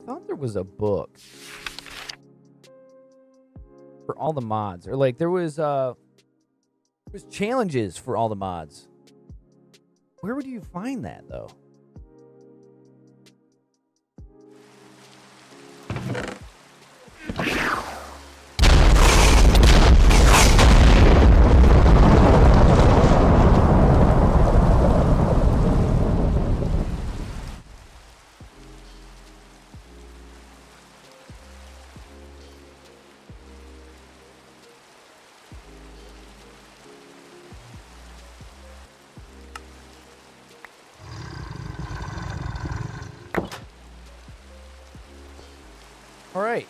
thought there was a book for all the mods, or like there was challenges for all the mods. Where would you find that though? All right.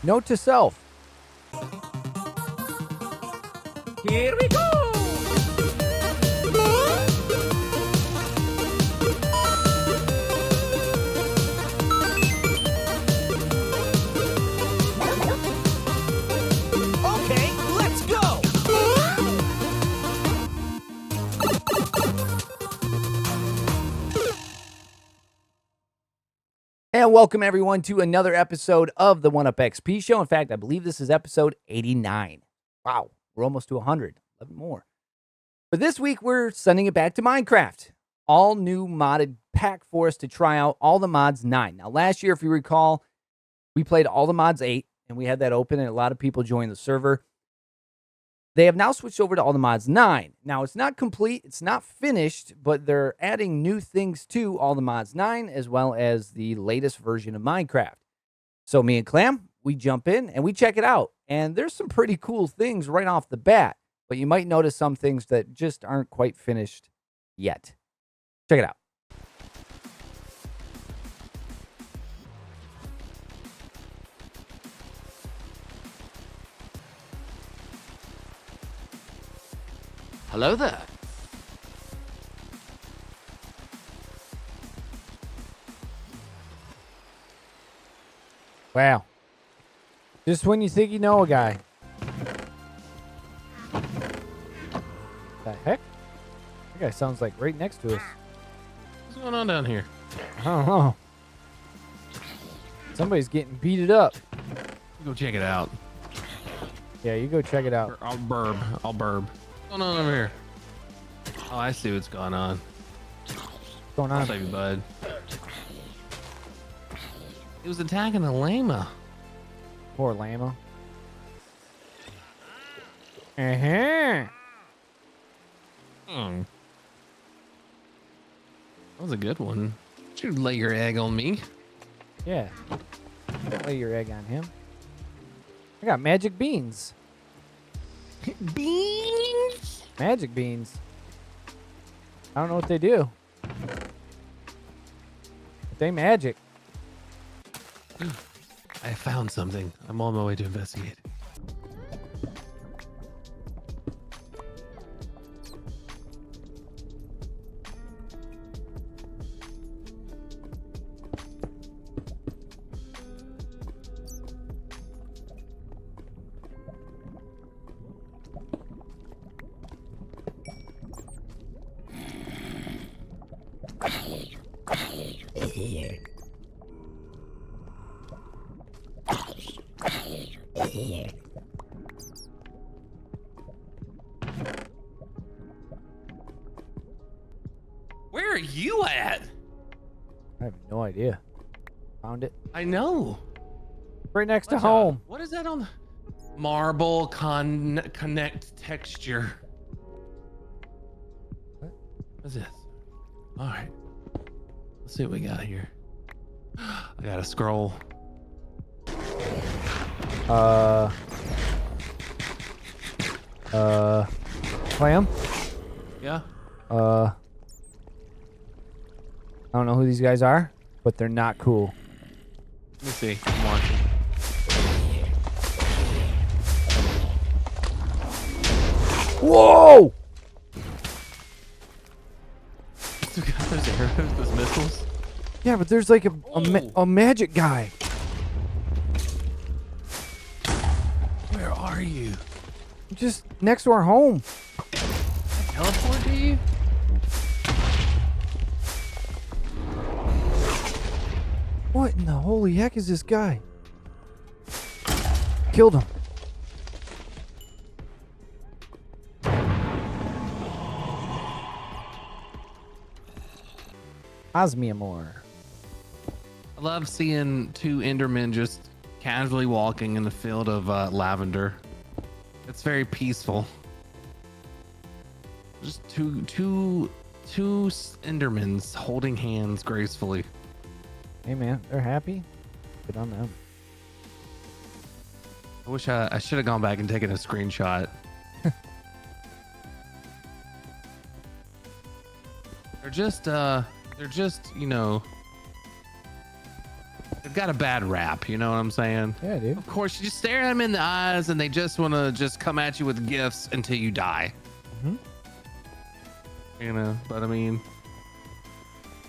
Note to self. Here we go! Okay, let's go! And welcome everyone to another episode of the 1UP Show. In fact, I believe this is episode 89. Wow, we're almost to 100. 11 more. But this week, we're sending it back to Minecraft. All new modded pack for us to try out all the mods 9. Now, last year, if you recall, we played all the mods 8, and we had that open, and a lot of people joined the server. They have now switched over to all the mods 9. Now, it's not complete, it's not finished, but they're adding new things to all the mods 9, as well as the latest version of Minecraft. So me and Klam, we jump in and we check it out. And there's some pretty cool things right off the bat, but you might notice some things that just aren't quite finished yet. Check it out. Hello there. Wow. Just when you think you know a guy. The heck? That guy sounds like right next to us. What's going on down here? I don't know. Somebody's getting beated up. Go check it out. Yeah, you go check it out. Or I'll burb. What's going on over here? Oh, I see what's going on. What's going I'll on? save you, bud. He was attacking a llama. Poor llama. Uh-huh. That was a good one. You lay your egg on me. Yeah. Don't lay your egg on him. I got magic beans. Beans? Magic beans. I don't know what they do. But they magic. I found something. I'm on my way to investigate. Where are you at? I have no idea. Found it. I know. Right next to Watch home. out. What is that on the marble connect texture? What's this? All right. Let's see what we got here. I got a scroll. Clam? Yeah. I don't know who these guys are, but they're not cool. Let me see. I'm watching. Whoa! Those arrows, those missiles. Yeah, but there's like a magic guy. Where are you? Just next to our home. Teleport to you? What in the holy heck is this guy? Killed him. Osmiamore. I love seeing two Endermen just casually walking in the field of lavender. It's very peaceful. Just two Endermans holding hands gracefully. Hey man, they're happy. Good on them. I wish I should have gone back and taken a screenshot. They're just, you know, they've got a bad rap, you know what I'm saying? Yeah, dude. Of course, you just stare at them in the eyes and they just want to just come at you with gifts until you die. Mm-hmm. You know, but I mean,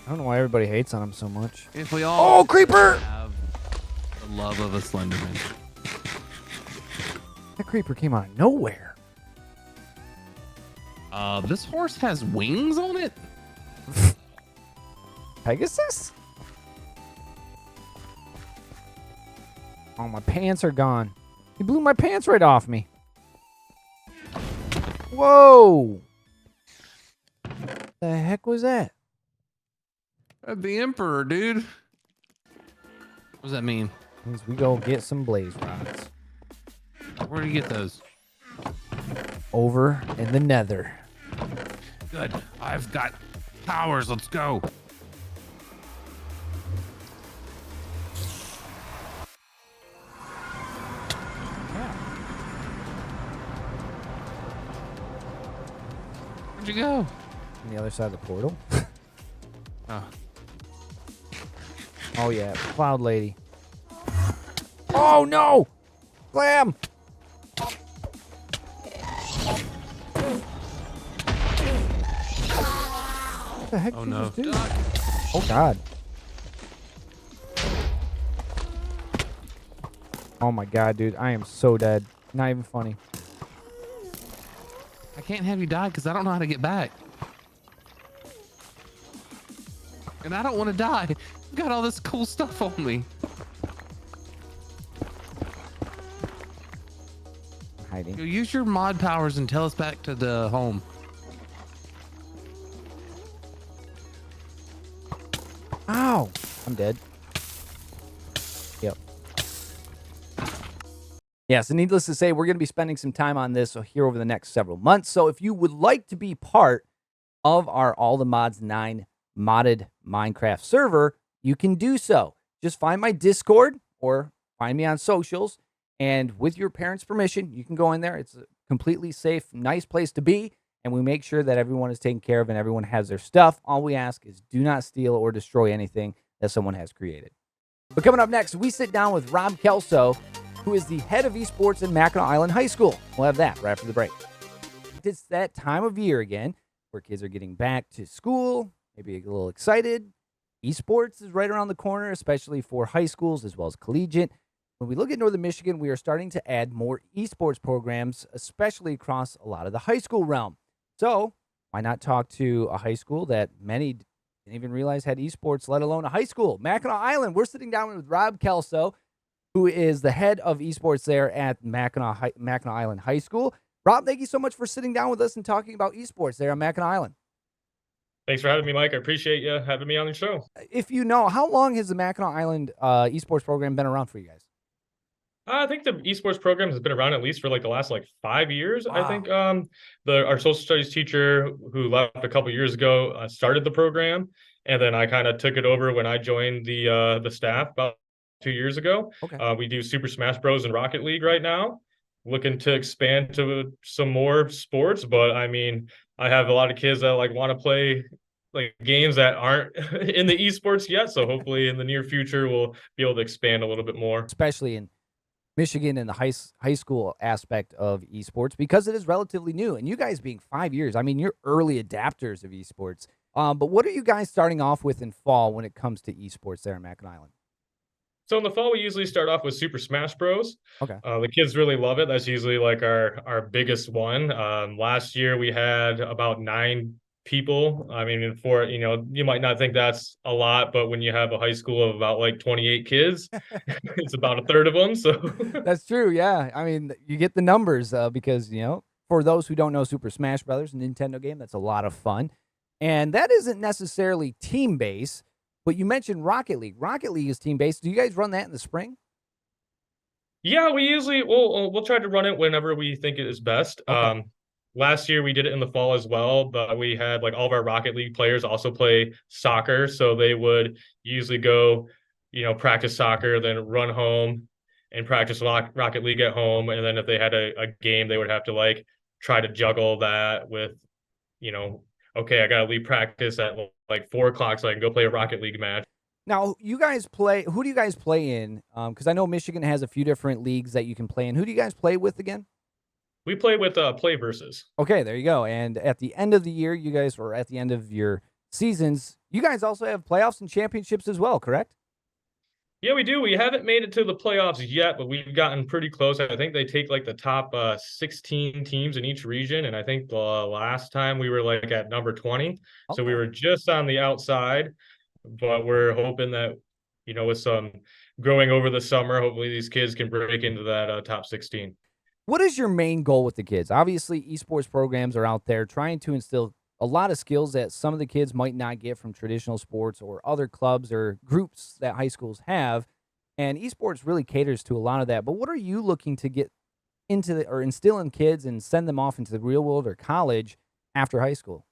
I don't know why everybody hates on him so much. if we all creeper! have the love of a Slenderman. That creeper came out of nowhere. This horse has wings on it? Pegasus? Oh, my pants are gone. He blew my pants right off me. Whoa! The heck was that? The Emperor, dude. What does that mean? Means we go get some blaze rods. Where do you get those? Over in the nether. Good. I've got powers. Let's go. Where'd you go? On the other side of the portal. Oh. Oh yeah, Cloud Lady. Oh no! Klam! What the heck Oh did you no. just do? Duck. Oh god. Oh my god, dude. I am so dead. Not even funny. I can't have you die because I don't know how to get back. And I don't want to die. I've got all this cool stuff on me. I'm hiding. Use your mod powers and tell us back to the home. Ow! I'm dead. Yep. Yeah, so needless to say, we're going to be spending some time on this here over the next several months. So if you would like to be part of our All the Mods 9 modded Minecraft server, you can do so. Just find my Discord or find me on socials, and with your parents' permission, you can go in there. It's a completely safe, nice place to be, and we make sure that everyone is taken care of and everyone has their stuff. All we ask is do not steal or destroy anything that someone has created. But coming up next, we sit down with Rob Klco, who is the head of esports at Mackinac Island High School. We'll have that right after the break. It's that time of year again where kids are getting back to school, maybe a little excited. Esports is right around the corner, especially for high schools as well as collegiate. When we look at Northern Michigan, we are starting to add more esports programs, especially across a lot of the high school realm. So why not talk to a high school that many didn't even realize had esports, let alone a high school? Mackinac Island. We're sitting down with Rob Klco, who is the head of esports there at Mackinac Island High School. Rob, thank you so much for sitting down with us and talking about esports there on Mackinac Island. Thanks for having me, Mike. I appreciate you having me on the show. If you know, how long has the Mackinac Island esports program been around for you guys? I think the esports program has been around at least for like the last 5 years. Wow. I think our social studies teacher who left a couple years ago started the program, and then I kind of took it over when I joined the staff about 2 years ago. Okay. We do Super Smash Bros. And Rocket League right now. Looking to expand to some more sports, but I mean, I have a lot of kids that want to play games that aren't in the esports yet. So hopefully in the near future, we'll be able to expand a little bit more. Especially in Michigan and the high school aspect of esports, because it is relatively new. And you guys being 5 years, I mean, you're early adapters of esports. But what are you guys starting off with in fall when it comes to esports there in Mackinac Island? So in the fall, we usually start off with Super Smash Bros. Okay. The kids really love it. That's usually our biggest one. Last year, we had about 9 people. I mean, for, you might not think that's a lot, but when you have a high school of about like 28 kids, it's about a third of them. So That's true. Yeah. I mean, you get the numbers because, for those who don't know Super Smash Brothers, a Nintendo game, that's a lot of fun. And that isn't necessarily team based, but you mentioned Rocket League. Rocket League is team based. Do you guys run that in the spring? yeah, we usually we'll try to run it whenever we think it is best. Okay. Last year we did it in the fall as well, but we had like all of our Rocket League players also play soccer, so they would usually go, practice soccer, then run home and practice Rocket League at home, and then if they had a game, they would have to like try to juggle that with, you know, okay, I gotta leave practice at like 4 o'clock so I can go play a Rocket League match. Now, you guys play, who do you guys play in? Because I know Michigan has a few different leagues that you can play in. Who do you guys play with again? We play with Play Versus. Okay, there you go. And at the end of the year, you guys, or at the end of your seasons, you guys also have playoffs and championships as well, correct? Yeah, we do. We haven't made it to the playoffs yet, but we've gotten pretty close. I think they take like the top 16 teams in each region. And I think the last time we were like at number 20. So we Okay. were just on the outside, but we're hoping that, with some growing over the summer, hopefully these kids can break into that top 16. What is your main goal with the kids? Obviously, esports programs are out there trying to instill a lot of skills that some of the kids might not get from traditional sports or other clubs or groups that high schools have. And esports really caters to a lot of that. But what are you looking to get into or instill in kids and send them off into the real world or college after high school?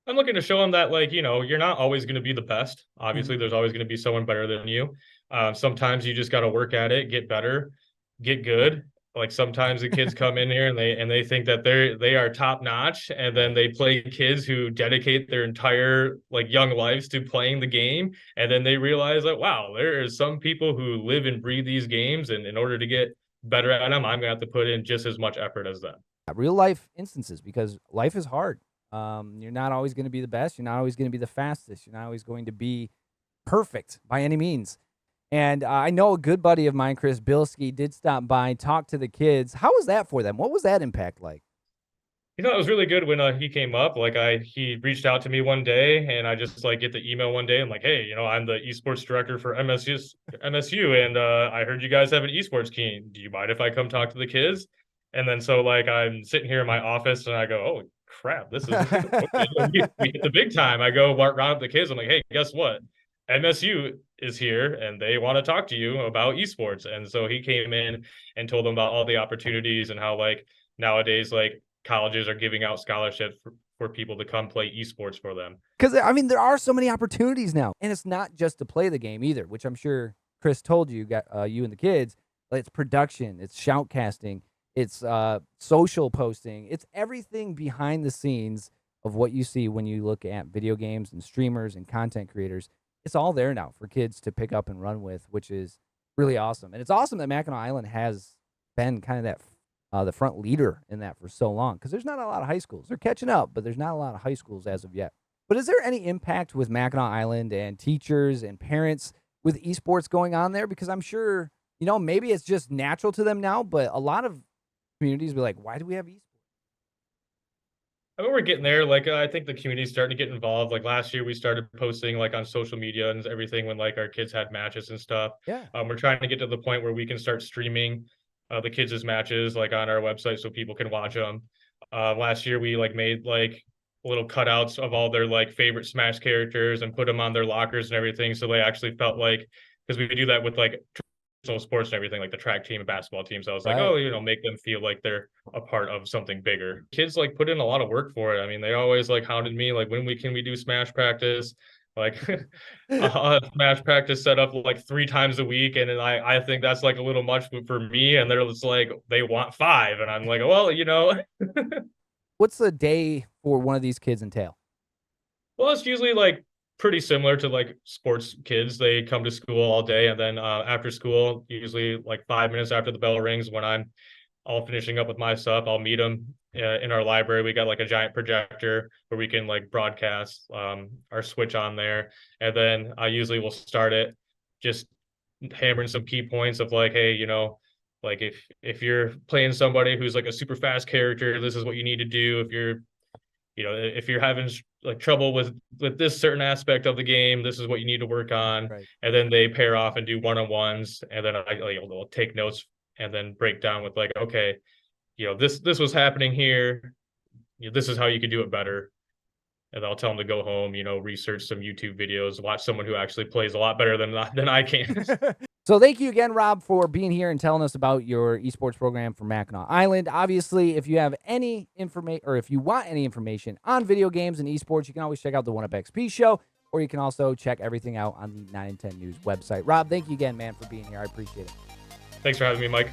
I'm looking to show them that, like, you're not always going to be the best. Mhm. Obviously, there's always going to be someone better than you. Sometimes you just got to work at it, get better, get good. Like sometimes the kids come in here and they think that they are top notch, and then they play kids who dedicate their entire like young lives to playing the game, and then they realize that wow, there are some people who live and breathe these games, and in order to get better at them, I'm gonna have to put in just as much effort as them. Real life instances because life is hard. You're not always going to be the best. You're not always going to be the fastest. You're not always going to be perfect by any means. And I know a good buddy of mine, Chris Bilski, did stop by and talk to the kids. How was that for them? What was that impact like? It was really good when he came up. Like he reached out to me one day, and I just like get the email one day. I'm like, hey, I'm the esports director for MSU, and I heard you guys have an esports team. Do you mind if I come talk to the kids? And then so like I'm sitting here in my office, and I go, oh crap, this is okay. We hit the big time. I go round up the kids. I'm like, hey, guess what? MSU is here, and they want to talk to you about esports. And so he came in and told them about all the opportunities and how like nowadays like colleges are giving out scholarships for people to come play esports for them. Because, I mean, there are so many opportunities now. And it's not just to play the game either, which I'm sure Chris told you, got you and the kids. It's production, it's shoutcasting, it's social posting, it's everything behind the scenes of what you see when you look at video games and streamers and content creators. It's all there now for kids to pick up and run with, which is really awesome. And it's awesome that Mackinac Island has been kind of that the front leader in that for so long because there's not a lot of high schools. They're catching up, but there's not a lot of high schools as of yet. But is there any impact with Mackinac Island and teachers and parents with esports going on there? Because I'm sure, maybe it's just natural to them now, but a lot of communities be like, why do we have esports? I mean, we're getting there. Like, I think the community's starting to get involved. Like last year, we started posting like on social media and everything when like our kids had matches and stuff. Yeah. We're trying to get to the point where we can start streaming the kids' matches like on our website so people can watch them. Last year, we like made like little cutouts of all their like favorite Smash characters and put them on their lockers and everything, so they actually felt like because we do that with like sports and everything, like the track team and basketball team. So I was like, Right. oh, make them feel like they're a part of something bigger. Kids like put in a lot of work for it. I mean, they always like hounded me, like, when can we do Smash practice? Like I'll have Smash practice set up like 3 times a week. And then I think that's like a little much for me. And they're just like, they want 5. And I'm like, well, What's the day for one of these kids entail? well, it's usually like pretty similar to like sports kids. They come to school all day, and then after school, usually like 5 minutes after the bell rings, when I'm all finishing up with my stuff, I'll meet them in our library. We got like a giant projector where we can like broadcast our Switch on there, and then I usually will start it just hammering some key points of like, hey, like if you're playing somebody who's like a super fast character, this is what you need to do. If you're if you're having like trouble with this certain aspect of the game, this is what you need to work on. Right. And then they pair off and do one-on-ones, and then they'll take notes and then break down with like, okay, this was happening here. This is how you can do it better. And I'll tell them to go home, research some YouTube videos, watch someone who actually plays a lot better than I can. So thank you again, Rob, for being here and telling us about your esports program for Mackinac Island. Obviously, if you have any information, or if you want any information on video games and esports, you can always check out the 1UpXP show, or you can also check everything out on the 9 and 10 News website. Rob, thank you again, man, for being here. I appreciate it. Thanks for having me, Mike.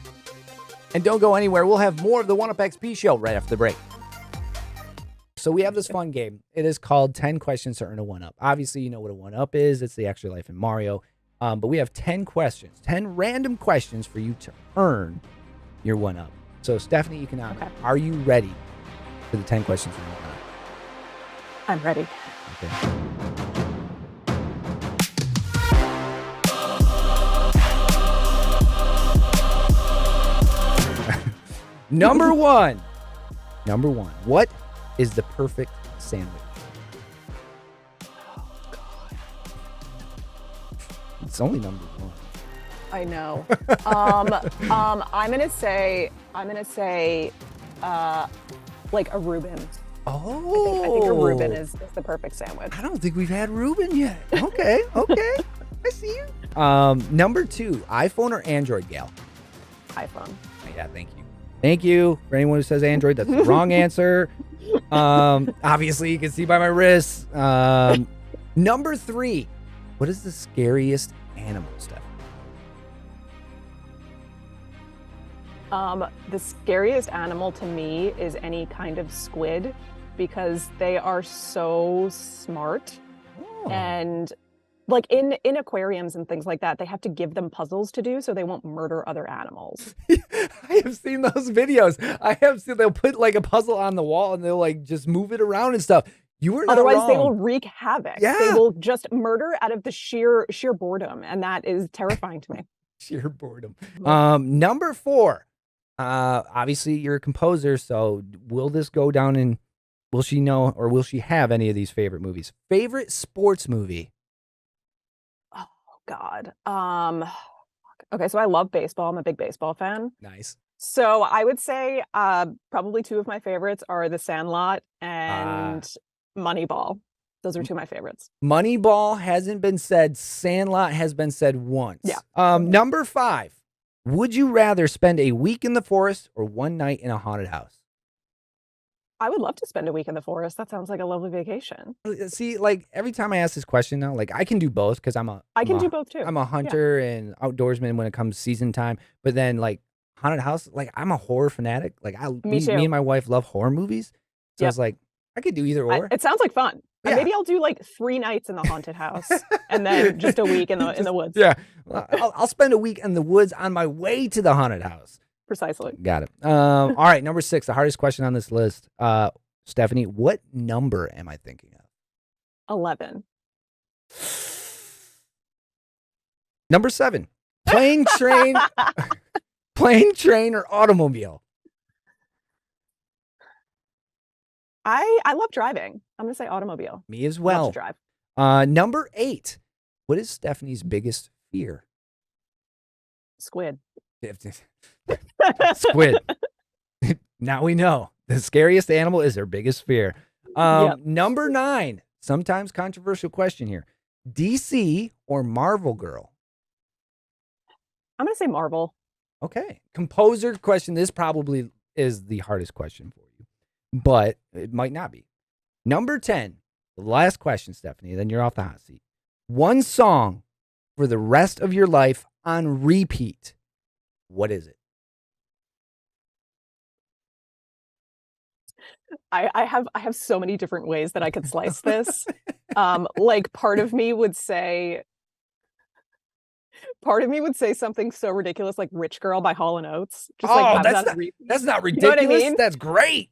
And don't go anywhere. We'll have more of the 1UpXP show right after the break. So we have this fun game. It is called 10 questions to earn a 1-up. Obviously, you know what a 1-up is. It's the extra life in Mario. But we have 10 questions, 10 random questions for you to earn your 1-up. So Stephanie Economou, Are you ready for the 10 questions for your 1-up? I'm ready. Okay. Number one. What is the perfect sandwich? It's only number one. I know. I'm gonna say, like a Reuben. Oh, I think a Reuben is the perfect sandwich. I don't think we've had Reuben yet. Okay, I see you. Number two, iPhone or Android, gal? iPhone. Yeah, thank you. For anyone who says Android, that's the wrong answer. Obviously, you can see by my wrists. Number three, what is the scariest animal, Steph? The scariest animal to me is any kind of squid, because they are so smart. And like in aquariums and things like that, they have to give them puzzles to do so they won't murder other animals. I have seen those videos. They'll put like a puzzle on the wall and they'll like just move it around and stuff. You were not Otherwise, wrong. they will wreak havoc. Yeah. They will just murder out of the sheer boredom, and that is terrifying to me. Sheer boredom. Number four. Obviously, you're a composer, so will this go down in? Will she know, or will she have any of these favorite movies? Favorite sports movie? Oh God. Okay, so I love baseball. I'm a big baseball fan. Nice. So I would say probably two of my favorites are The Sandlot and Moneyball. Those are two of my favorites. Moneyball hasn't been said. Sandlot has been said once. Yeah. Number five. Would you rather spend a week in the forest or one night in a haunted house? I would love to spend a week in the forest. That sounds like a lovely vacation. See, like every time I ask this question now, like I can do both because I can do both too. I'm a hunter and outdoorsman when it comes season time. But then like haunted house, like I'm a horror fanatic. Like me and my wife love horror movies. So I was like, I could do either or. It sounds like fun. Yeah. Maybe I'll do like 3 nights in the haunted house and then just a week in the woods. Yeah. I'll spend a week in the woods on my way to the haunted house. Precisely. Got it. All right. Number 6, the hardest question on this list. Stephanie, what number am I thinking of? 11. Number 7, plane, train, or automobile. I love driving. I'm going to say automobile. Me as well. Love to drive. Number 8, what is Stephanie's biggest fear? Squid. Squid. Now we know. The scariest animal is her biggest fear. Number 9, sometimes controversial question here. DC or Marvel girl? I'm going to say Marvel. Okay. Composer question. This probably is the hardest question for you, but it might not be. Number 10, the last question, Stephanie, then you're off the hot seat. One song for the rest of your life on repeat. What is it? I have so many different ways that I could slice this. Like part of me would say something so ridiculous like Rich Girl by Hall & Oates. Just like that's not ridiculous. You know what I mean? That's great.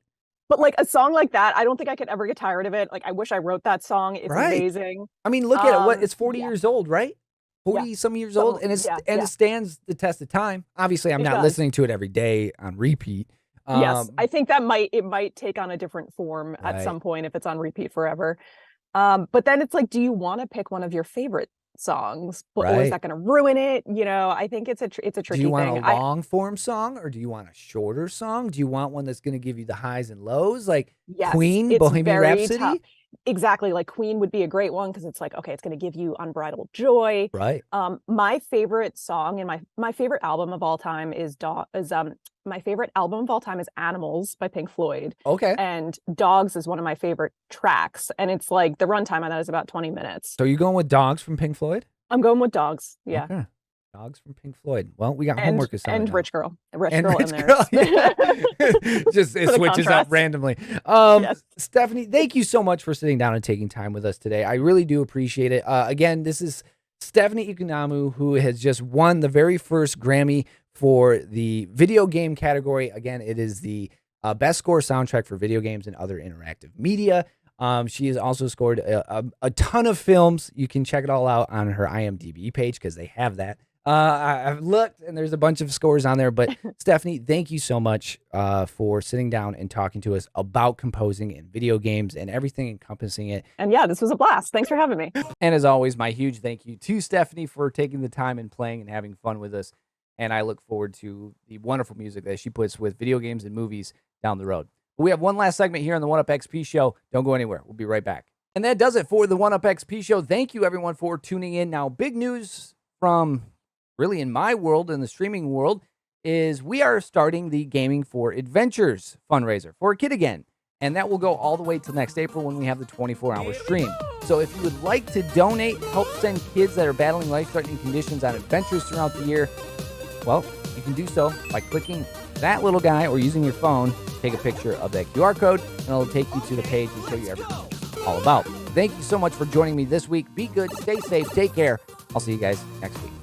But like a song like that, I don't think I could ever get tired of it. Like I wish I wrote that song. It's amazing. I mean, look at it. It's 40 years old, right? 40 some years old, and it stands the test of time. Obviously, I'm not listening to it every day on repeat. Yes, I think that it might take on a different form at some point if it's on repeat forever. But then it's like, do you want to pick one of your favorite songs, or is that going to ruin it? I think it's a tricky thing. Do you want a long form song, or do you want a shorter song? Do you want one that's going to give you the highs and lows, like Queen, Bohemian Rhapsody? Tough. Exactly, like Queen would be a great one because it's like, okay, it's going to give you unbridled joy. Right. My favorite song and my favorite album of all time is my favorite album of all time is Animals by Pink Floyd. Okay. And Dogs is one of my favorite tracks. And it's like the runtime on that is about 20 minutes. So you're going with Dogs from Pink Floyd? I'm going with Dogs. Yeah. Okay. Dogs from Pink Floyd. Well, we got homework assignment. And now. Rich Girl. Rich And Girl Rich in there. Girl, yeah. Just it switches up randomly. Yes. Stephanie, thank you so much for sitting down and taking time with us today. I really do appreciate it. Again, this is Stephanie Economou, who has just won the very first Grammy for the video game category. Again, it is the best score soundtrack for video games and other interactive media. She has also scored a ton of films. You can check it all out on her IMDb page because they have that. I've looked and there's a bunch of scores on there, but Stephanie, thank you so much for sitting down and talking to us about composing in video games and everything encompassing it. And yeah, this was a blast. Thanks for having me. And as always, my huge thank you to Stephanie for taking the time and playing and having fun with us. And I look forward to the wonderful music that she puts with video games and movies down the road. But we have one last segment here on the 1UP Show. Don't go anywhere. We'll be right back. And that does it for the 1UP Show. Thank you, everyone, for tuning in. Now, big news from really in my world, in the streaming world, is we are starting the Gaming for Adventures fundraiser for a kid again. And that will go all the way till next April when we have the 24-hour stream. So if you would like to donate, help send kids that are battling life-threatening conditions on adventures throughout the year, well, you can do so by clicking that little guy or using your phone, take a picture of that QR code, and it'll take you to the page and show you everything it's all about. Thank you so much for joining me this week. Be good, stay safe, take care. I'll see you guys next week.